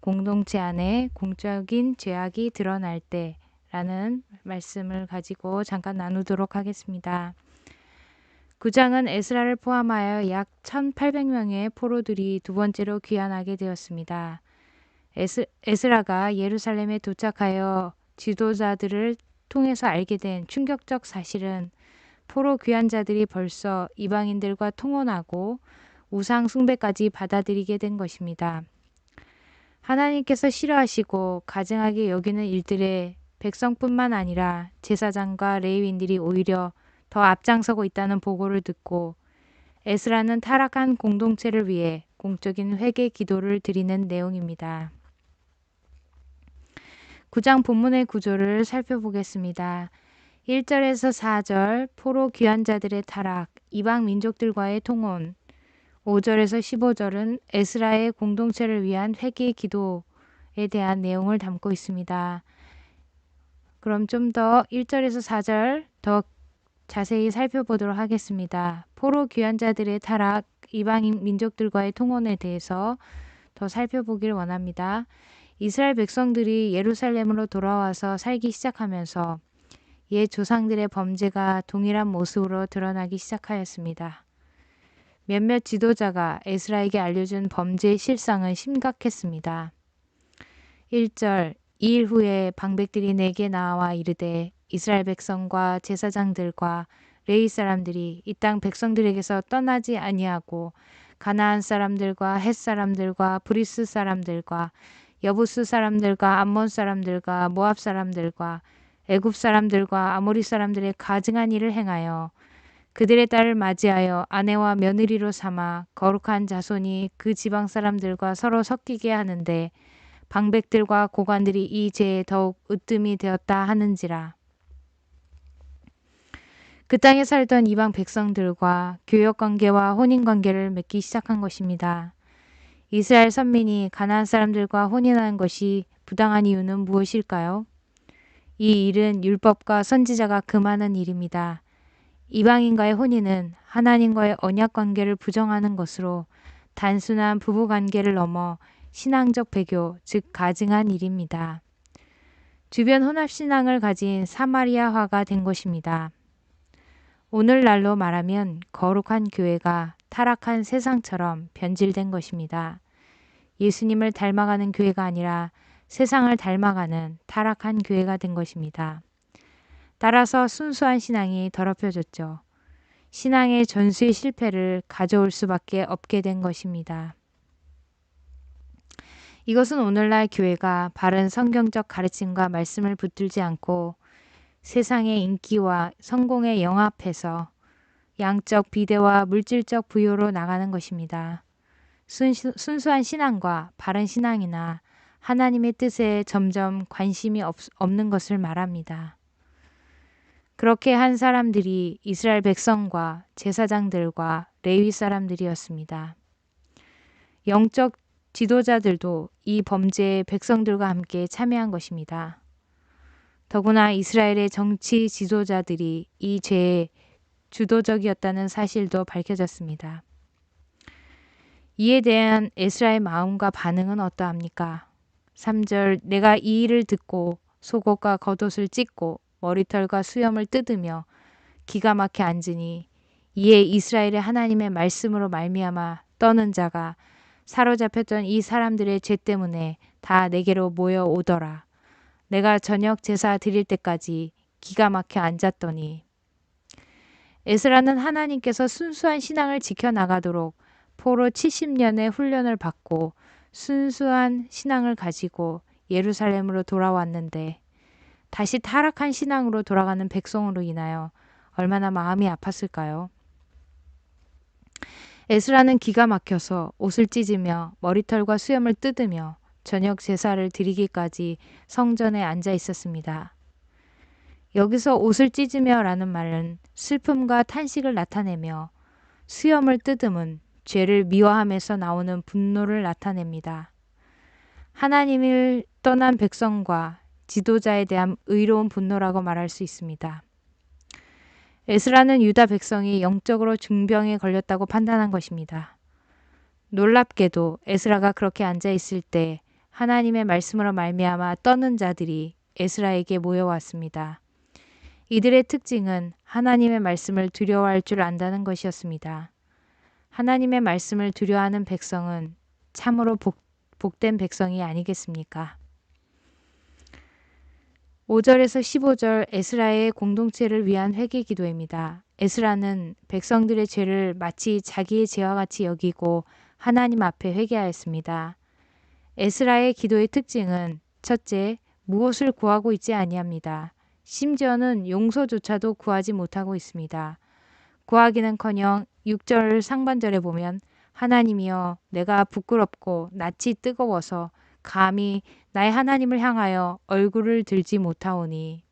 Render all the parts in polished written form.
공동체 안에 공적인 죄악이 드러날 때라는 말씀을 가지고 잠깐 나누도록 하겠습니다. 9장은 에스라를 포함하여 약 1800명의 포로들이 두 번째로 귀환하게 되었습니다. 에스라가 예루살렘에 도착하여 지도자들을 통해서 알게 된 충격적 사실은 포로 귀환자들이 벌써 이방인들과 통혼하고 우상 숭배까지 받아들이게 된 것입니다. 하나님께서 싫어하시고 가증하게 여기는 일들에 백성뿐만 아니라 제사장과 레위인들이 오히려 더 앞장서고 있다는 보고를 듣고 에스라는 타락한 공동체를 위해 공적인 회개 기도를 드리는 내용입니다. 9장 본문의 구조를 살펴보겠습니다. 1절에서 4절 포로 귀환자들의 타락, 이방 민족들과의 통혼, 5절에서 15절은 에스라의 공동체를 위한 회개 기도에 대한 내용을 담고 있습니다. 그럼 좀 더 1절에서 4절 더 자세히 살펴보도록 하겠습니다. 포로 귀환자들의 타락, 이방 민족들과의 통혼에 대해서 더 살펴보길 원합니다. 이스라엘 백성들이 예루살렘으로 돌아와서 살기 시작하면서 옛 조상들의 범죄가 동일한 모습으로 드러나기 시작하였습니다. 몇몇 지도자가 에스라에게 알려준 범죄의 실상은 심각했습니다. 1절 이 일 후에 방백들이 내게 나와 이르되 이스라엘 백성과 제사장들과 레위 사람들이 이 땅 백성들에게서 떠나지 아니하고 가나안 사람들과 헷 사람들과 브리스 사람들과 여부스 사람들과 암몬 사람들과 모압 사람들과 애굽 사람들과 아모리 사람들의 가증한 일을 행하여 그들의 딸을 맞이하여 아내와 며느리로 삼아 거룩한 자손이 그 지방 사람들과 서로 섞이게 하는데 방백들과 고관들이 이 죄에 더욱 으뜸이 되었다 하는지라. 그 땅에 살던 이방 백성들과 교역관계와 혼인관계를 맺기 시작한 것입니다. 이스라엘 선민이 가나안 사람들과 혼인하는 것이 부당한 이유는 무엇일까요? 이 일은 율법과 선지자가 금하는 일입니다. 이방인과의 혼인은 하나님과의 언약관계를 부정하는 것으로 단순한 부부관계를 넘어 신앙적 배교, 즉 가증한 일입니다. 주변 혼합신앙을 가진 사마리아화가 된 것입니다. 오늘날로 말하면 거룩한 교회가 타락한 세상처럼 변질된 것입니다. 예수님을 닮아가는 교회가 아니라 세상을 닮아가는 타락한 교회가 된 것입니다. 따라서 순수한 신앙이 더럽혀졌죠. 신앙의 전수의 실패를 가져올 수밖에 없게 된 것입니다. 이것은 오늘날 교회가 바른 성경적 가르침과 말씀을 붙들지 않고 세상의 인기와 성공에 영합해서 양적 비대와 물질적 부요로 나가는 것입니다. 순수한 신앙과 바른 신앙이나 하나님의 뜻에 점점 관심이 없는 것을 말합니다. 그렇게 한 사람들이 이스라엘 백성과 제사장들과 레위 사람들이었습니다. 영적 지도자들도 이 범죄에 백성들과 함께 참여한 것입니다. 더구나 이스라엘의 정치 지도자들이 이 죄에 주도적이었다는 사실도 밝혀졌습니다. 이에 대한 에스라의 마음과 반응은 어떠합니까? 3절 내가 이 일을 듣고 속옷과 겉옷을 찢고 머리털과 수염을 뜯으며 기가 막혀 앉으니 이에 이스라엘의 하나님의 말씀으로 말미암아 떠는 자가 사로잡혔던 이 사람들의 죄 때문에 다 내게로 모여오더라. 내가 저녁 제사 드릴 때까지 기가 막혀 앉았더니 에스라는 하나님께서 순수한 신앙을 지켜나가도록 포로 70년의 훈련을 받고 순수한 신앙을 가지고 예루살렘으로 돌아왔는데 다시 타락한 신앙으로 돌아가는 백성으로 인하여 얼마나 마음이 아팠을까요? 에스라는 기가 막혀서 옷을 찢으며 머리털과 수염을 뜯으며 저녁 제사를 드리기까지 성전에 앉아 있었습니다. 여기서 옷을 찢으며 라는 말은 슬픔과 탄식을 나타내며 수염을 뜯음은 죄를 미워함에서 나오는 분노를 나타냅니다. 하나님을 떠난 백성과 지도자에 대한 의로운 분노라고 말할 수 있습니다. 에스라는 유다 백성이 영적으로 중병에 걸렸다고 판단한 것입니다. 놀랍게도 에스라가 그렇게 앉아 있을 때 하나님의 말씀으로 말미암아 떠는 자들이 에스라에게 모여왔습니다. 이들의 특징은 하나님의 말씀을 두려워할 줄 안다는 것이었습니다. 하나님의 말씀을 두려워하는 백성은 참으로 복된 백성이 아니겠습니까? 5절에서 15절 에스라의 공동체를 위한 회개 기도입니다. 에스라는 백성들의 죄를 마치 자기의 죄와 같이 여기고 하나님 앞에 회개하였습니다. 에스라의 기도의 특징은 첫째, 무엇을 구하고 있지 아니합니다. 심지어는 용서조차도 구하지 못하고 있습니다. 구하기는커녕 6절 상반절에 보면 하나님이여 내가 부끄럽고 낯이 뜨거워서 감히 나의 하나님을 향하여 얼굴을 들지 못하오니.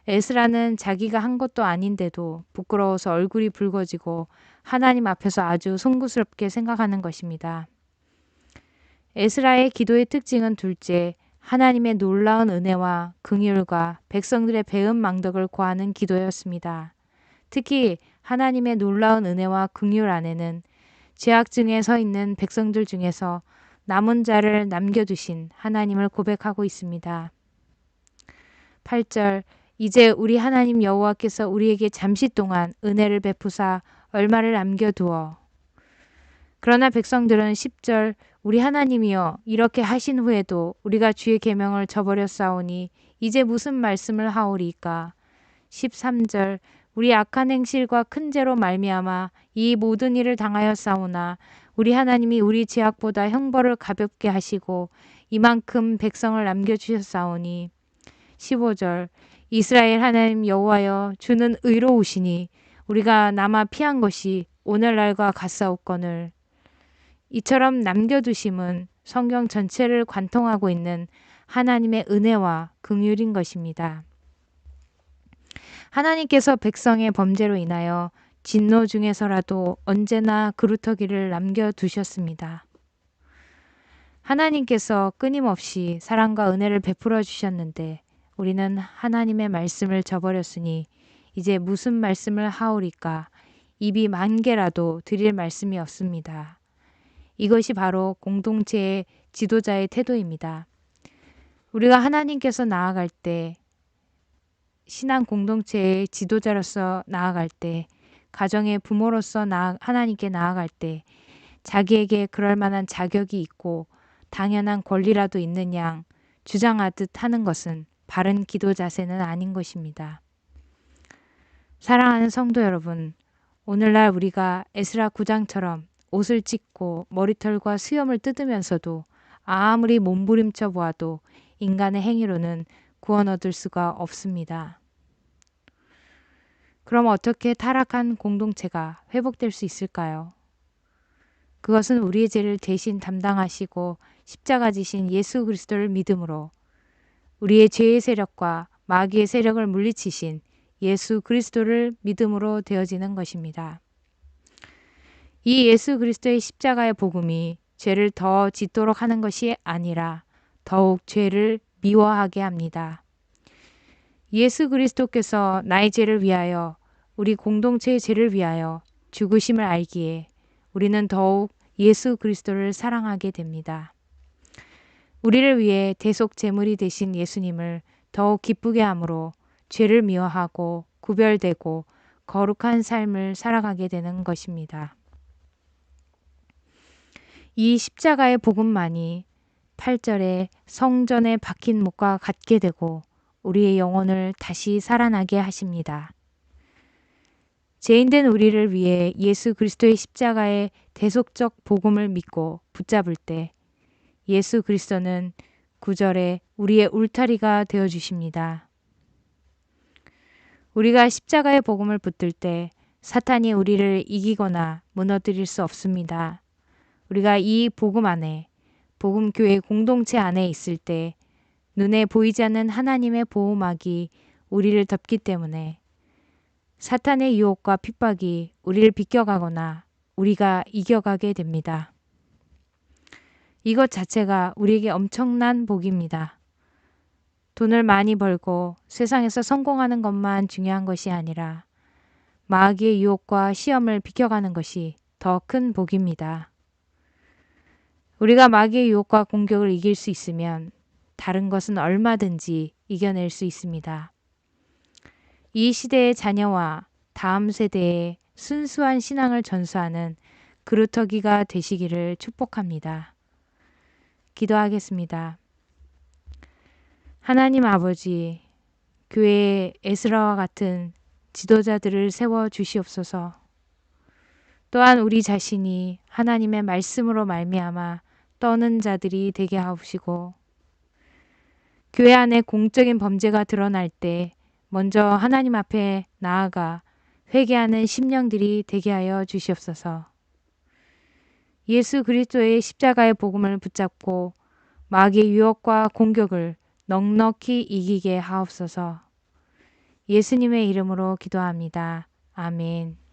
에스라는 자기가 한 것도 아닌데도 부끄러워서 얼굴이 붉어지고 하나님 앞에서 아주 송구스럽게 생각하는 것입니다. 에스라의 기도의 특징은 둘째, 하나님의 놀라운 은혜와 긍휼과 백성들의 배은 망덕을 구하는 기도였습니다. 특히 하나님의 놀라운 은혜와 긍휼 안에는 죄악증에 서 있는 백성들 중에서 남은 자를 남겨두신 하나님을 고백하고 있습니다. 8절 이제 우리 하나님 여호와께서 우리에게 잠시 동안 은혜를 베푸사 얼마를 남겨두어. 그러나 백성들은 10절 우리 하나님이여 이렇게 하신 후에도 우리가 주의 계명을 저버렸사오니 이제 무슨 말씀을 하오리까. 13절 우리 악한 행실과 큰 죄로 말미암아 이 모든 일을 당하였사오나 우리 하나님이 우리 죄악보다 형벌을 가볍게 하시고 이만큼 백성을 남겨주셨사오니. 15절 이스라엘 하나님 여호와여 주는 의로우시니 우리가 남아 피한 것이 오늘날과 같사옵거늘. 이처럼 남겨두심은 성경 전체를 관통하고 있는 하나님의 은혜와 긍휼인 것입니다. 하나님께서 백성의 범죄로 인하여 진노 중에서라도 언제나 그루터기를 남겨두셨습니다. 하나님께서 끊임없이 사랑과 은혜를 베풀어 주셨는데 우리는 하나님의 말씀을 저버렸으니 이제 무슨 말씀을 하오리까. 입이 만 개라도 드릴 말씀이 없습니다. 이것이 바로 공동체의 지도자의 태도입니다. 우리가 하나님께서 나아갈 때, 신앙 공동체의 지도자로서 나아갈 때, 가정의 부모로서 하나님께 나아갈 때 자기에게 그럴 만한 자격이 있고 당연한 권리라도 있는 양 주장하듯 하는 것은 바른 기도 자세는 아닌 것입니다. 사랑하는 성도 여러분, 오늘날 우리가 에스라 9장처럼 옷을 찢고 머리털과 수염을 뜯으면서도 아무리 몸부림쳐 보아도 인간의 행위로는 구원 얻을 수가 없습니다. 그럼 어떻게 타락한 공동체가 회복될 수 있을까요? 그것은 우리의 죄를 대신 담당하시고 십자가 지신 예수 그리스도를 믿음으로 우리의 죄의 세력과 마귀의 세력을 물리치신 예수 그리스도를 믿음으로 되어지는 것입니다. 이 예수 그리스도의 십자가의 복음이 죄를 더 짓도록 하는 것이 아니라 더욱 죄를 미워하게 합니다. 예수 그리스도께서 나의 죄를 위하여 우리 공동체의 죄를 위하여 죽으심을 알기에 우리는 더욱 예수 그리스도를 사랑하게 됩니다. 우리를 위해 대속 제물이 되신 예수님을 더욱 기쁘게 함으로 죄를 미워하고 구별되고 거룩한 삶을 살아가게 되는 것입니다. 이 십자가의 복음만이 8절에 성전에 박힌 못과 같게 되고 우리의 영혼을 다시 살아나게 하십니다. 죄인된 우리를 위해 예수 그리스도의 십자가의 대속적 복음을 믿고 붙잡을 때 예수 그리스도는 9절에 우리의 울타리가 되어주십니다. 우리가 십자가의 복음을 붙들 때 사탄이 우리를 이기거나 무너뜨릴 수 없습니다. 우리가 이 복음 안에, 복음교회 공동체 안에 있을 때 눈에 보이지 않는 하나님의 보호막이 우리를 덮기 때문에 사탄의 유혹과 핍박이 우리를 비껴가거나 우리가 이겨가게 됩니다. 이것 자체가 우리에게 엄청난 복입니다. 돈을 많이 벌고 세상에서 성공하는 것만 중요한 것이 아니라 마귀의 유혹과 시험을 비껴가는 것이 더 큰 복입니다. 우리가 마귀의 유혹과 공격을 이길 수 있으면 다른 것은 얼마든지 이겨낼 수 있습니다. 이 시대의 자녀와 다음 세대의 순수한 신앙을 전수하는 그루터기가 되시기를 축복합니다. 기도하겠습니다. 하나님 아버지, 교회에 에스라와 같은 지도자들을 세워 주시옵소서. 또한 우리 자신이 하나님의 말씀으로 말미암아 떠는 자들이 되게 하옵시고, 교회 안에 공적인 범죄가 드러날 때 먼저 하나님 앞에 나아가 회개하는 심령들이 되게 하여 주시옵소서. 예수 그리스도의 십자가의 복음을 붙잡고 마귀의 유혹과 공격을 넉넉히 이기게 하옵소서. 예수님의 이름으로 기도합니다. 아멘.